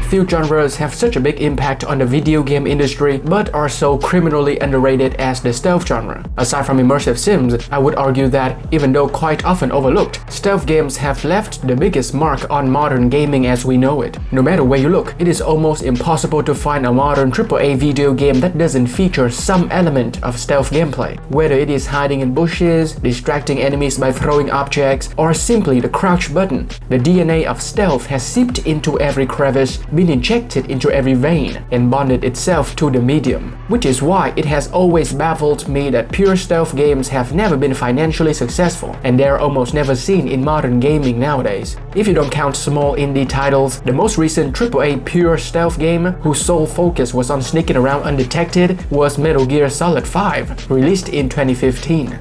few genres have such a big impact on the video game industry but are so criminally underrated as the stealth genre. Aside from immersive sims, I would argue that, even though quite often overlooked, stealth games have left the biggest mark on modern gaming as we know it. No matter where you look, it is almost impossible to find a modern AAA video game that doesn't feature some element of stealth gameplay. Whether it is hiding in bushes, distracting enemies by throwing objects, or simply the crouch button, the DNA of stealth has seeped into every crevice, been injected into every vein, and bonded itself to the medium. Which is why it has always baffled me that pure stealth games have never been financially successful, and they're almost never seen in modern gaming nowadays. If you don't count small indie titles, the most recent AAA pure stealth game, whose sole focus was on sneaking around undetected, was Metal Gear Solid 5, released in 2015.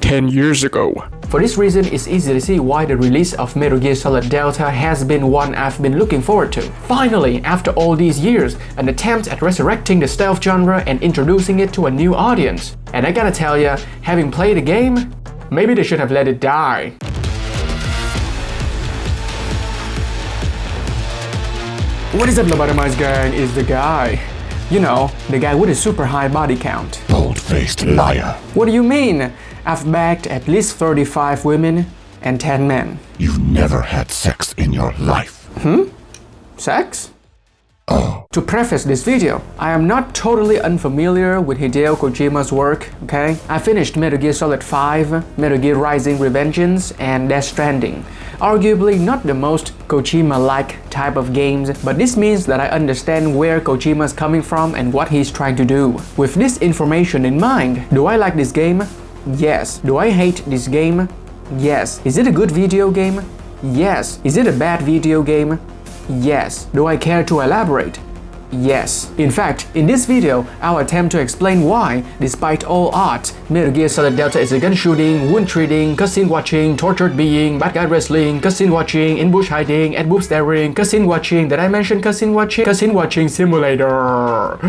10 years ago. For this reason, it's easy to see why the release of Metal Gear Solid Delta has been one I've been looking forward to. Finally, after all these years, an attempt at resurrecting the stealth genre and introducing it to a new audience. And I gotta tell ya, having played the game, maybe they should have let it die. What is up, LobotomizeGang is the guy. You know, the guy with a super high body count. Bold-faced liar. What do you mean? I've bagged at least 35 women and 10 men. You've never had sex in your life. Sex? Oh. To preface this video, I am not totally unfamiliar with Hideo Kojima's work, okay? I finished Metal Gear Solid 5, Metal Gear Rising: Revengeance, and Death Stranding. Arguably not the most Kojima-like type of games, but this means that I understand where Kojima's coming from and what he's trying to do. With this information in mind, do I like this game? Yes. Do I hate this game? Yes. Is it a good video game? Yes. Is it a bad video game? Yes. Do I care to elaborate? Yes. In fact, in this video, I'll attempt to explain why, despite all odds, Metal Gear Solid Delta is a gun shooting, wound treating, cutscene watching, tortured being, bad guy wrestling, cutscene watching, in-bush hiding, and boob staring, cutscene watching, did I mention cutscene watching? Cutscene watching simulator.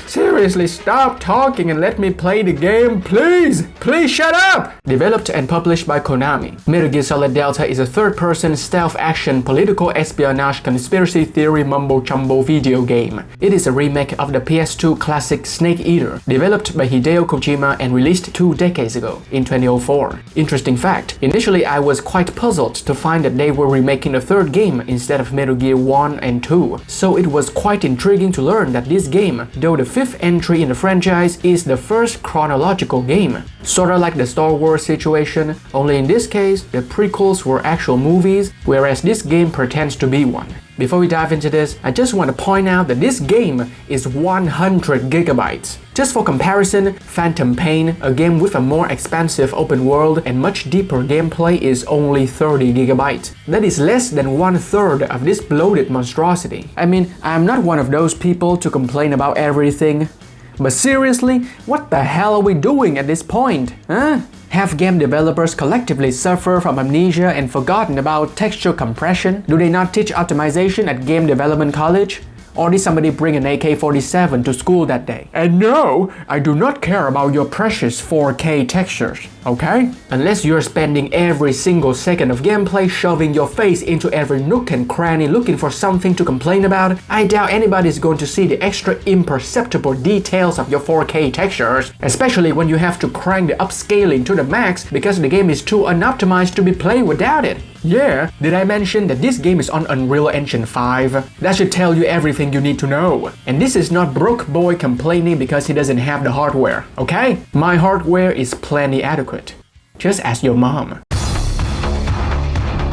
Seriously, stop talking and let me play the game, please! Please shut up! Developed and published by Konami, Metal Gear Solid Delta is a third-person stealth action political espionage conspiracy theory mumbo-jumbo video game. It is a remake of the PS2 classic Snake Eater, developed by Hideo Kojima and released 2 decades ago, in 2004. Interesting fact, initially I was quite puzzled to find that they were remaking a third game instead of Metal Gear 1 and 2, so it was quite intriguing to learn that this game, though the 5th entry in the franchise, is the first chronological game. Sorta like the Star Wars situation, only in this case, the prequels were actual movies, whereas this game pretends to be one. Before we dive into this, I just want to point out that this game is 100 gigabytes. Just for comparison, Phantom Pain, a game with a more expansive open world and much deeper gameplay, is only 30 gigabytes. That is less than 1/3 of this bloated monstrosity. I mean, I'm not one of those people to complain about everything. But seriously, what the hell are we doing at this point, huh? Have game developers collectively suffer from amnesia and forgotten about texture compression? Do they not teach optimization at game development college? Or did somebody bring an AK-47 to school that day? And no, I do not care about your precious 4K textures, okay? Unless you're spending every single second of gameplay shoving your face into every nook and cranny looking for something to complain about, I doubt anybody's going to see the extra imperceptible details of your 4K textures, especially when you have to crank the upscaling to the max because the game is too unoptimized to be played without it. Yeah, did I mention that this game is on Unreal Engine 5? That should tell you everything you need to know. And this is not broke boy complaining because he doesn't have the hardware, okay? My hardware is plenty adequate. Just ask your mom.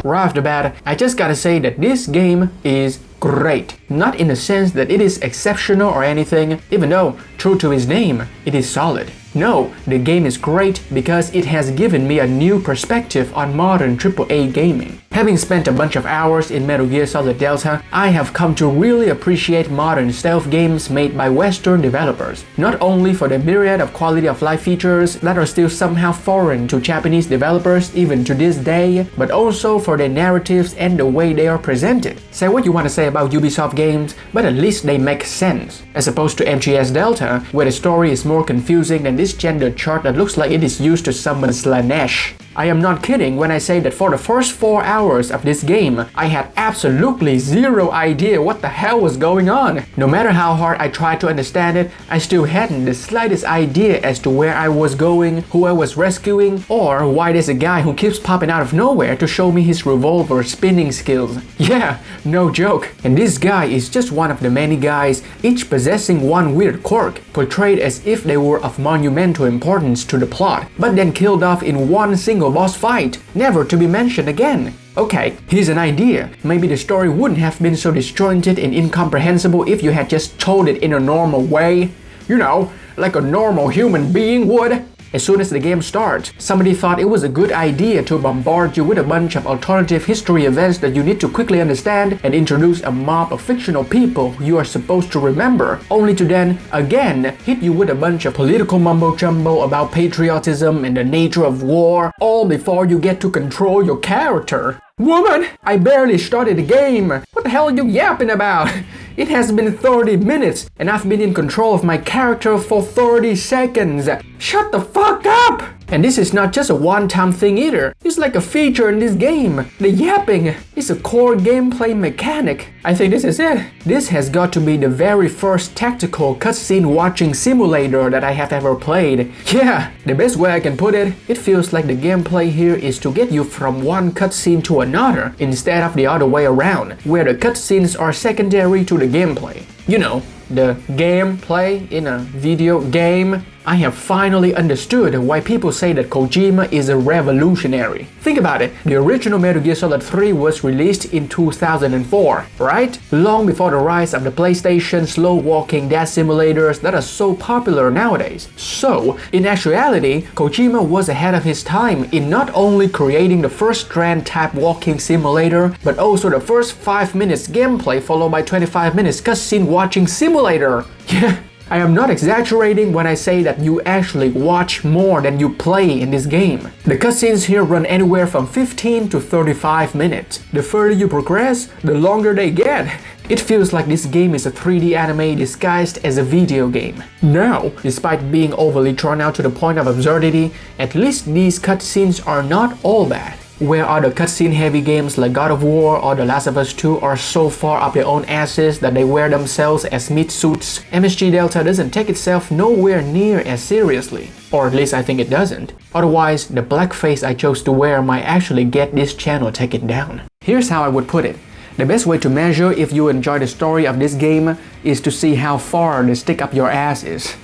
Right off the bat, I just gotta say that this game is great. Not in the sense that it is exceptional or anything, even though, true to its name, it is solid. No, the game is great because it has given me a new perspective on modern AAA gaming. Having spent a bunch of hours in Metal Gear Solid Delta, I have come to really appreciate modern stealth games made by Western developers, not only for the myriad of quality of life features that are still somehow foreign to Japanese developers even to this day, but also for their narratives and the way they are presented. Say what you want to say about Ubisoft games, but at least they make sense, as opposed to MGS Delta, where the story is more confusing than this gender chart that looks like it is used to summon Slanesh. I am not kidding when I say that for the first 4 hours of this game, I had absolutely zero idea what the hell was going on. No matter how hard I tried to understand it, I still hadn't the slightest idea as to where I was going, who I was rescuing, or why there's a guy who keeps popping out of nowhere to show me his revolver spinning skills. Yeah, no joke. And this guy is just one of the many guys, each possessing one weird quirk, portrayed as if they were of monumental importance to the plot, but then killed off in one single boss fight, never to be mentioned again. Okay, here's an idea. Maybe the story wouldn't have been so disjointed and incomprehensible if you had just told it in a normal way. You know, like a normal human being would. As soon as the game starts, somebody thought it was a good idea to bombard you with a bunch of alternative history events that you need to quickly understand and introduce a mob of fictional people you are supposed to remember, only to then, again, hit you with a bunch of political mumbo-jumbo about patriotism and the nature of war, all before you get to control your character. Woman, I barely started the game. What the hell are you yapping about? It has been 30 minutes and I've been in control of my character for 30 seconds. Shut the fuck up! And this is not just a one-time thing either. It's like a feature in this game. The yapping is a core gameplay mechanic. I think this is it. This has got to be the very first tactical cutscene watching simulator that I have ever played. Yeah, the best way I can put it, it feels like the gameplay here is to get you from one cutscene to another instead of the other way around, where the cutscenes are secondary to the gameplay. You know, the gameplay in a video game. I have finally understood why people say that Kojima is a revolutionary. Think about it, the original Metal Gear Solid 3 was released in 2004, right? Long before the rise of the PlayStation slow walking death simulators that are so popular nowadays. So, in actuality, Kojima was ahead of his time in not only creating the first Strand type walking simulator, but also the first 5 minutes gameplay followed by 25 minutes cutscene watching simulator. Yeah. I am not exaggerating when I say that you actually watch more than you play in this game. The cutscenes here run anywhere from 15 to 35 minutes. The further you progress, the longer they get. It feels like this game is a 3D anime disguised as a video game. Now, despite being overly drawn out to the point of absurdity, at least these cutscenes are not all bad. Where other cutscene heavy games like God of War or The Last of Us 2 are so far up their own asses that they wear themselves as meat suits, MSG Delta doesn't take itself nowhere near as seriously. Or at least I think it doesn't. Otherwise, the blackface I chose to wear might actually get this channel taken down. Here's how I would put it. The best way to measure if you enjoy the story of this game is to see how far the stick up your ass is.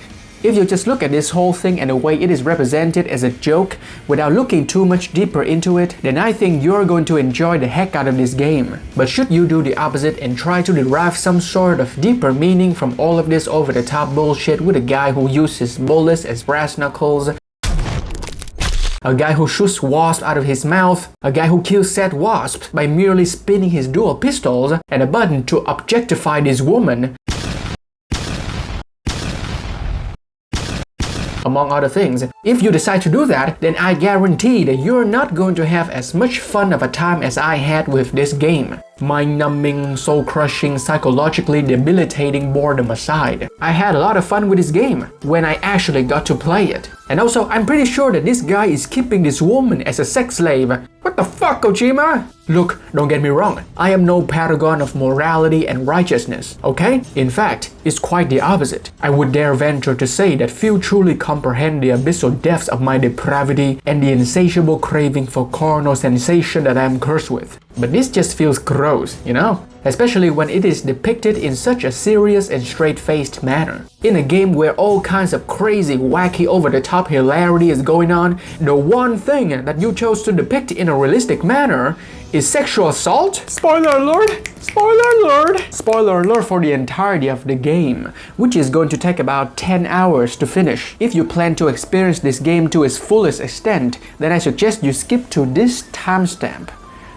If you just look at this whole thing and the way it is represented as a joke without looking too much deeper into it, then I think you're going to enjoy the heck out of this game. But should you do the opposite and try to derive some sort of deeper meaning from all of this over-the-top bullshit with a guy who uses bullets as brass knuckles, a guy who shoots wasps out of his mouth, a guy who kills said wasps by merely spinning his dual pistols, and a button to objectify this woman, among other things. If you decide to do that, then I guarantee that you're not going to have as much fun of a time as I had with this game. Mind-numbing, soul-crushing, psychologically debilitating boredom aside, I had a lot of fun with this game when I actually got to play it. And also, I'm pretty sure that this guy is keeping this woman as a sex slave. What the fuck, Kojima? Look, don't get me wrong, I am no paragon of morality and righteousness, okay? In fact, it's quite the opposite. I would dare venture to say that few truly comprehend the abyssal depths of my depravity and the insatiable craving for carnal sensation that I am cursed with. But this just feels gross, you know? Especially when it is depicted in such a serious and straight-faced manner. In a game where all kinds of crazy, wacky, over-the-top hilarity is going on, the one thing that you chose to depict in a realistic manner is sexual assault? Spoiler alert! Spoiler alert! Spoiler alert for the entirety of the game, which is going to take about 10 hours to finish. If you plan to experience this game to its fullest extent, then I suggest you skip to this timestamp.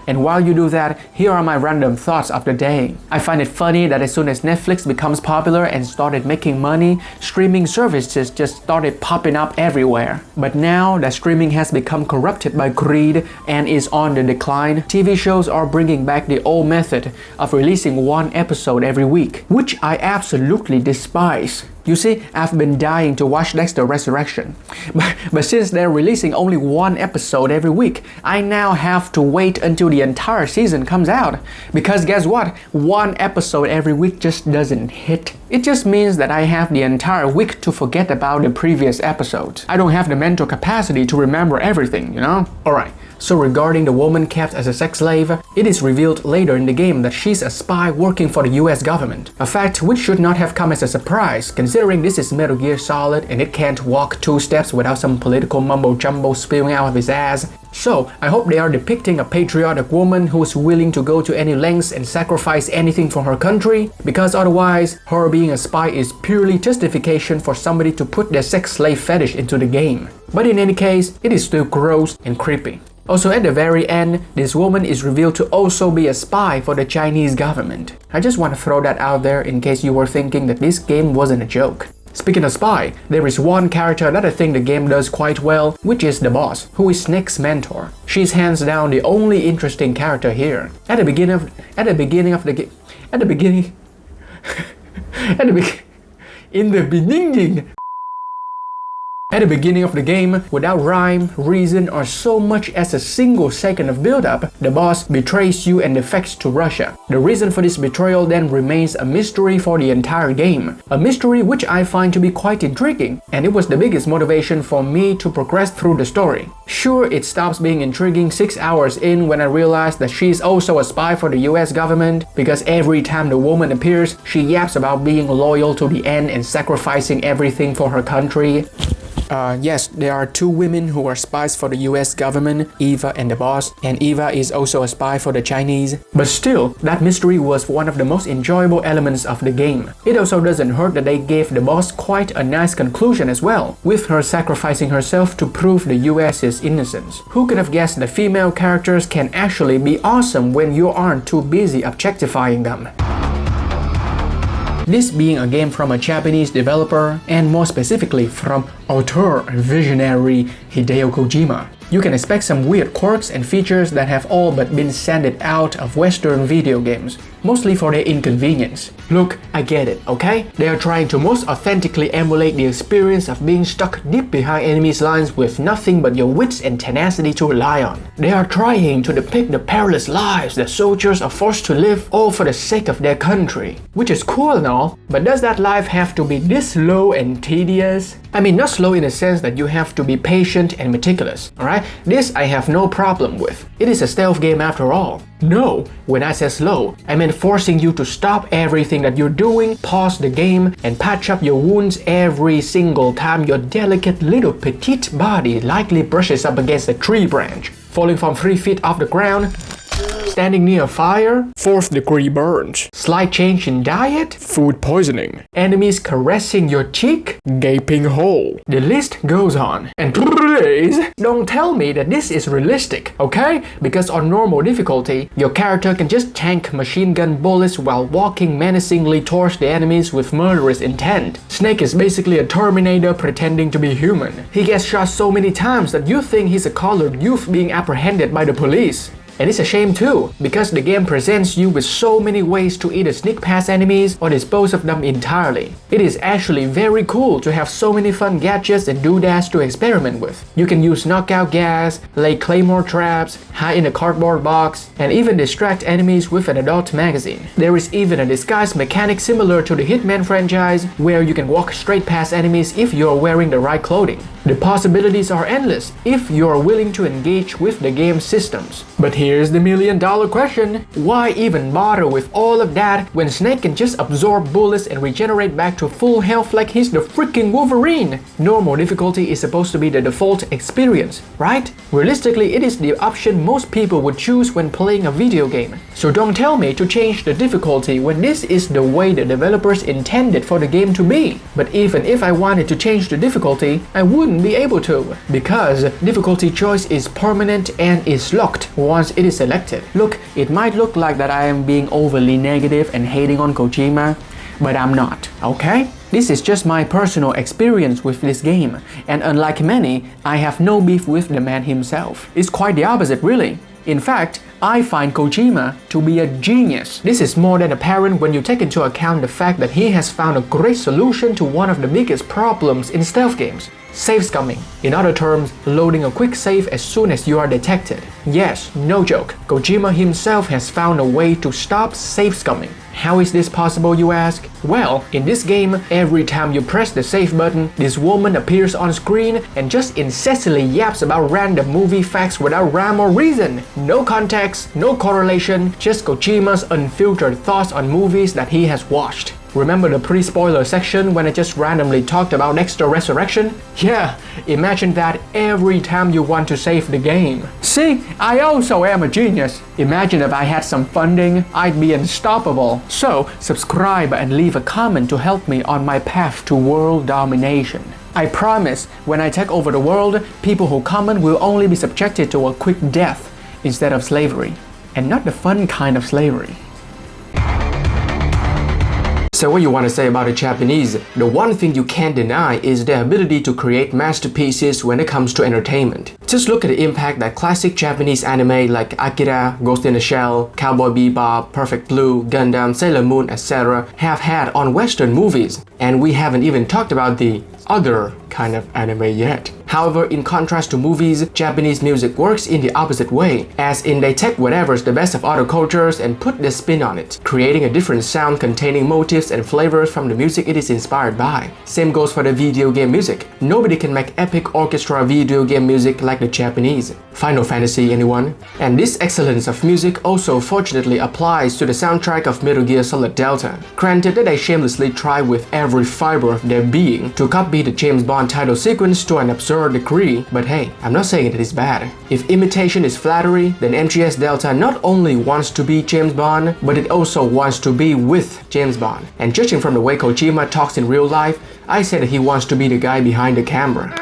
And while you do that, here are my random thoughts of the day. I find it funny that as soon as Netflix becomes popular and started making money, streaming services just started popping up everywhere. But now that streaming has become corrupted by greed and is on the decline, TV shows are bringing back the old method of releasing one episode every week, which I absolutely despise. You see, I've been dying to watch Dexter Resurrection. But since they're releasing only one episode every week, I now have to wait until the entire season comes out. Because guess what? One episode every week just doesn't hit. It just means that I have the entire week to forget about the previous episodes. I don't have the mental capacity to remember everything, you know? Alright. So regarding the woman kept as a sex slave, it is revealed later in the game that she's a spy working for the US government. A fact which should not have come as a surprise, considering this is Metal Gear Solid and it can't walk 2 steps without some political mumbo-jumbo spewing out of his ass. So, I hope they are depicting a patriotic woman who is willing to go to any lengths and sacrifice anything for her country, because otherwise, her being a spy is purely justification for somebody to put their sex slave fetish into the game. But in any case, it is still gross and creepy. Also, at the very end, this woman is revealed to also be a spy for the Chinese government. I just want to throw that out there in case you were thinking that this game wasn't a joke. Speaking of spy, there is one character that I think the game does quite well, which is the boss, who is Snake's mentor. She's hands down the only interesting character here. At the beginning of the game, At the beginning of the game, without rhyme, reason, or so much as a single second of build-up, the boss betrays you and defects to Russia. The reason for this betrayal then remains a mystery for the entire game. A mystery which I find to be quite intriguing, and it was the biggest motivation for me to progress through the story. Sure, it stops being intriguing 6 hours in when I realized that she's also a spy for the US government, because every time the woman appears, she yaps about being loyal to the end and sacrificing everything for her country. Yes, there are 2 women who are spies for the US government, Eva and the boss, and Eva is also a spy for the Chinese. But still, that mystery was one of the most enjoyable elements of the game. It also doesn't hurt that they gave the boss quite a nice conclusion as well, with her sacrificing herself to prove the US's innocence. Who could have guessed that female characters can actually be awesome when you aren't too busy objectifying them? This being a game from a Japanese developer, and more specifically from auteur visionary Hideo Kojima, you can expect some weird quirks and features that have all but been sanded out of Western video games, mostly for their inconvenience. Look, I get it, okay? They are trying to most authentically emulate the experience of being stuck deep behind enemies' lines with nothing but your wits and tenacity to rely on. They are trying to depict the perilous lives that soldiers are forced to live all for the sake of their country. Which is cool and all, but does that life have to be this slow and tedious? I mean, not slow in the sense that you have to be patient and meticulous, alright? This I have no problem with. It is a stealth game after all. No, when I say slow, I meant forcing you to stop everything that you're doing, pause the game, and patch up your wounds every single time your delicate little petite body likely brushes up against a tree branch, falling from 3 feet off the ground, standing near a fire, 4th degree burns, slight change in diet, food poisoning, enemies caressing your cheek, gaping hole. The list goes on. And please, don't tell me that this is realistic, okay? Because on normal difficulty, your character can just tank machine gun bullets while walking menacingly towards the enemies with murderous intent. Snake is basically a Terminator pretending to be human. He gets shot so many times that you think he's a colored youth being apprehended by the police. And it's a shame too, because the game presents you with so many ways to either sneak past enemies or dispose of them entirely. It is actually very cool to have so many fun gadgets and doodads to experiment with. You can use knockout gas, lay claymore traps, hide in a cardboard box, and even distract enemies with an adult magazine. There is even a disguise mechanic similar to the Hitman franchise, where you can walk straight past enemies if you're wearing the right clothing. The possibilities are endless if you're willing to engage with the game's systems. But here's the $1,000,000 question. Why even bother with all of that when Snake can just absorb bullets and regenerate back to full health like he's the freaking Wolverine? Normal difficulty is supposed to be the default experience, right? Realistically, it is the option most people would choose when playing a video game. So don't tell me to change the difficulty when this is the way the developers intended for the game to be. But even if I wanted to change the difficulty, I wouldn't be able to, because difficulty choice is permanent and is locked once it is selected. Look, it might look like that I am being overly negative and hating on Kojima, but I'm not, okay? This is just my personal experience with this game, and unlike many, I have no beef with the man himself. It's quite the opposite really. In fact, I find Kojima to be a genius. This is more than apparent when you take into account the fact that he has found a great solution to one of the biggest problems in stealth games: save scumming. In other terms, loading a quick save as soon as you are detected. Yes, no joke, Kojima himself has found a way to stop save scumming. How is this possible, you ask? Well, in this game, every time you press the save button, this woman appears on screen and just incessantly yaps about random movie facts without rhyme or reason. No context, no correlation, just Kojima's unfiltered thoughts on movies that he has watched. Remember the pre-spoiler section when I just randomly talked about Extra Resurrection? Yeah, imagine that every time you want to save the game. See, I also am a genius. Imagine if I had some funding, I'd be unstoppable. So, subscribe and leave a comment to help me on my path to world domination. I promise, when I take over the world, people who comment will only be subjected to a quick death instead of slavery. And not the fun kind of slavery. So what you want to say about the Japanese? The one thing you can't deny is their ability to create masterpieces when it comes to entertainment. Just look at the impact that classic Japanese anime like Akira, Ghost in the Shell, Cowboy Bebop, Perfect Blue, Gundam, Sailor Moon, etc. have had on Western movies. And we haven't even talked about the other kind of anime yet. However, in contrast to movies, Japanese music works in the opposite way, as in they take whatever's the best of other cultures and put their spin on it, creating a different sound containing motifs and flavors from the music it is inspired by. Same goes for the video game music. Nobody can make epic orchestra video game music like the Japanese. Final Fantasy, anyone? And this excellence of music also fortunately applies to the soundtrack of Metal Gear Solid Delta. Granted that they shamelessly try with every fiber of their being to copy the James Bond title sequence to an absurd degree, but hey, I'm not saying it is bad. If imitation is flattery, then MGS Delta not only wants to be James Bond, but it also wants to be with James Bond. And judging from the way Kojima talks in real life, I say that he wants to be the guy behind the camera.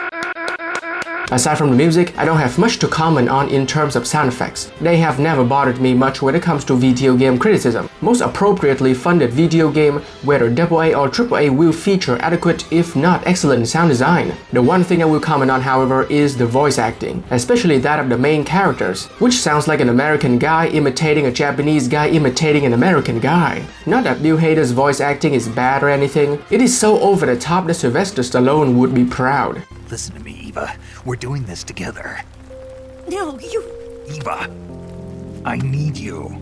Aside from the music, I don't have much to comment on in terms of sound effects. They have never bothered me much when it comes to video game criticism. Most appropriately funded video game, whether AA or AAA, will feature adequate, if not excellent, sound design. The one thing I will comment on, however, is the voice acting, especially that of the main characters, which sounds like an American guy imitating a Japanese guy imitating an American guy. Not that Bill Hader's voice acting is bad or anything, it is so over the top that Sylvester Stallone would be proud. Listen to me, Eva. We're doing this together. No, you... Eva, I need you.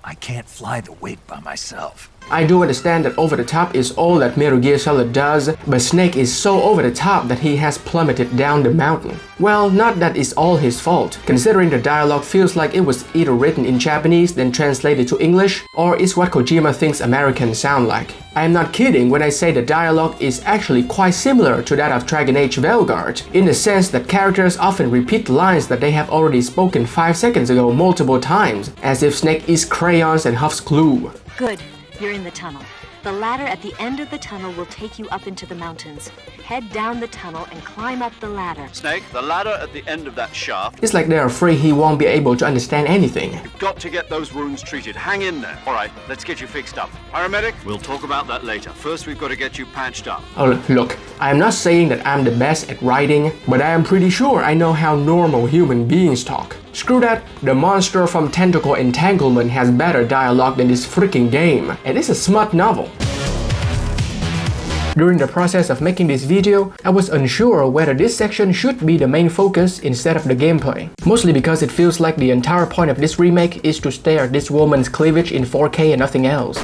I can't fly the wig by myself. I do understand that over the top is all that Metal Gear Solid does, but Snake is so over the top that he has plummeted down the mountain. Well, not that it's all his fault, considering the dialogue feels like it was either written in Japanese then translated to English, or it's what Kojima thinks Americans sound like. I am not kidding when I say the dialogue is actually quite similar to that of Dragon Age Velguard, in the sense that characters often repeat lines that they have already spoken 5 seconds ago multiple times, as if Snake eats crayons and huffs glue. Good. You're in the tunnel. The ladder at the end of the tunnel will take you up into the mountains. Head down the tunnel and climb up the ladder. Snake, the ladder at the end of that shaft. It's like they're afraid he won't be able to understand anything. You've got to get those wounds treated. Hang in there. All right, let's get you fixed up. Paramedic, we'll talk about that later. First, we've got to get you patched up. Oh, look, I'm not saying that I'm the best at writing, but I am pretty sure I know how normal human beings talk. Screw that, the monster from Tentacle Entanglement has better dialogue than this freaking game, and it's a smut novel. During the process of making this video, I was unsure whether this section should be the main focus instead of the gameplay. Mostly because it feels like the entire point of this remake is to stare at this woman's cleavage in 4K and nothing else.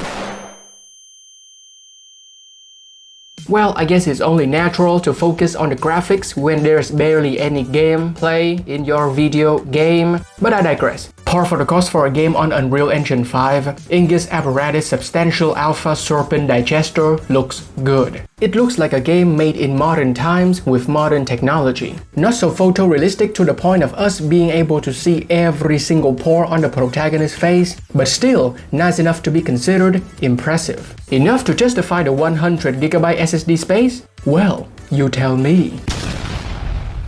Well, I guess it's only natural to focus on the graphics when there's barely any gameplay in your video game, but I digress. Par for the course for a game on Unreal Engine 5, Ingus Apparatus Substantial Alpha Serpent Digester looks good. It looks like a game made in modern times with modern technology. Not so photorealistic to the point of us being able to see every single pore on the protagonist's face, but still nice enough to be considered impressive. Enough to justify the 100GB SSD space? Well, you tell me.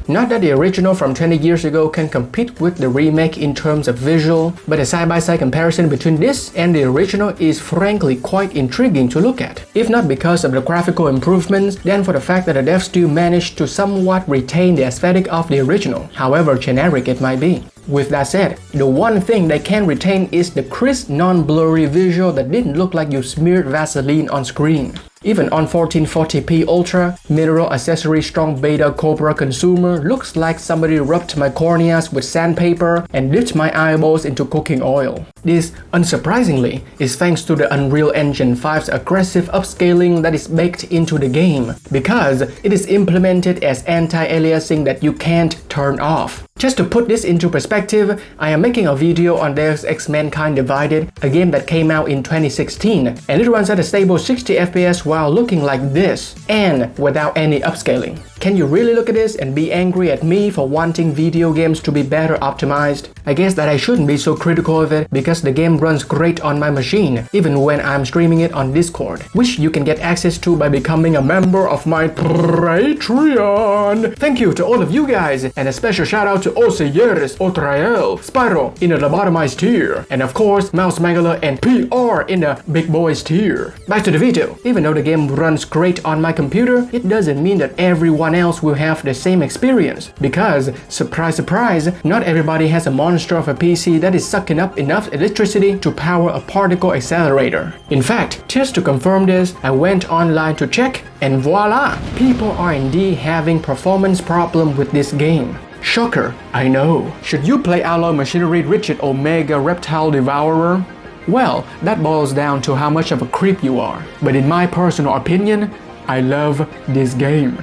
Not that the original from 20 years ago can compete with the remake in terms of visual, but a side-by-side comparison between this and the original is frankly quite intriguing to look at. If not because of the graphical improvements, then for the fact that the devs still managed to somewhat retain the aesthetic of the original, however generic it might be. With that said, the one thing they can retain is the crisp, non-blurry visual that didn't look like you smeared Vaseline on screen. Even on 1440p Ultra, mineral accessory strong beta Cobra consumer looks like somebody rubbed my corneas with sandpaper and dipped my eyeballs into cooking oil. This, unsurprisingly, is thanks to the Unreal Engine 5's aggressive upscaling that is baked into the game, because it is implemented as anti-aliasing that you can't turn off. Just to put this into perspective, I am making a video on Deus Ex Mankind Divided, a game that came out in 2016, and it runs at a stable 60 FPS while looking like this, and without any upscaling. Can you really look at this and be angry at me for wanting video games to be better optimized? I guess that I shouldn't be so critical of it because the game runs great on my machine, even when I'm streaming it on Discord, which you can get access to by becoming a member of my Patreon. Thank you to all of you guys, and a special shout out to Oseyeres, Otrael, Spyro in the Lobotomized tier, and of course Mouse Megala and PR in the Big Boys tier. Back to the video. Even though the game runs great on my computer, it doesn't mean that everyone else will have the same experience, because, surprise surprise, not everybody has a monster of a PC that is sucking up enough electricity to power a particle accelerator. In fact, just to confirm this, I went online to check, and voila! People are indeed having performance problem with this game. Shocker, I know. Should you play Alloy Machinery Rigid Omega Reptile Devourer? Well, that boils down to how much of a creep you are. But in my personal opinion, I love this game.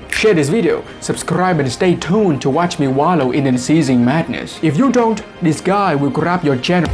Share this video, subscribe and stay tuned to watch me wallow in unceasing madness. If you don't, this guy will grab your general.